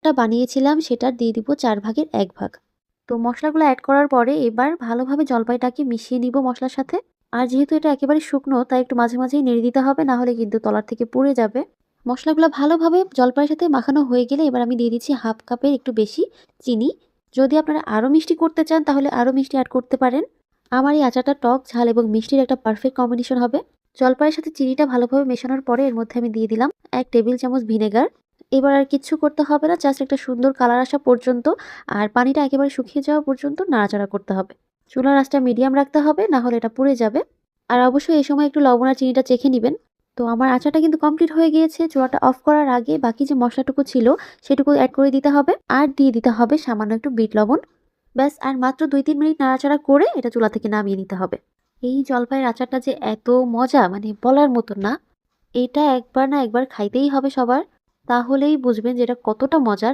আচারটা বানিয়েছিলাম সেটার দিয়ে দিব 4 ভাগের 1 ভাগ। তো মসলাগুলো এড করার পরে এবার ভালোভাবে জলপাইটাকে মিশিয়ে নিব মসলার সাথে। আর যেহেতু এটা একেবারে শুকনো তাই একটু মাঝে, মাঝেই নেড়ে দিতে হবে, না হলে কিন্তু তলার থেকে পুড়ে যাবে। মসলাগুলো ভালোভাবে জলপাইয়ের সাথে মাখানো হয়ে গেলে এবার আমি দিয়ে দিচ্ছি 1/2 কাপের একটু বেশি চিনি। যদি আপনারা আরো মিষ্টি করতে চান তাহলে আরো মিষ্টি এড করতে পারেন। আমার এই আচারটা টক, ঝাল এবং মিষ্টির একটা পারফেক্ট কম্বিনেশন হবে। জলপাইয়ের সাথে চিনিটা ভালোভাবে মেশানোর পরে এর মধ্যে আমি দিয়ে দিলাম 1 টেবিল চামচ ভিনেগার। এবার আর কিচ্ছু করতে হবে না, জাস্ট একটা সুন্দর কালার আসা পর্যন্ত আর পানিটা একেবারে শুকিয়ে যাওয়া পর্যন্ত নাড়াচাড়া করতে হবে। চুলার আঁচটা মিডিয়াম রাখতে হবে, না হলে এটা পুড়ে যাবে। আর অবশ্যই এই সময় একটু লবণ আর চিনিটা চেখে নিবেন। তো আমার আচারটা কিন্তু কমপ্লিট হয়ে গিয়েছে। চুলাটা অফ করার আগে বাকি যে মসলাটুকু ছিল সেটুকু এড করে দিতে হবে আর দিয়ে দিতে হবে সামান্য একটু বিট লবণ। ব্যাস, আর মাত্র 2-3 মিনিট নাড়াচাড়া করে এটা চুলা থেকে নামিয়ে নিতে হবে। এই জলপাইয়ের আচারটা যে এত মজা মানে বলার মতো না। এটা একবার না একবার খাইতেই হবে সবার। তাহলেই বুঝবেন যে এটা কতটা মজার।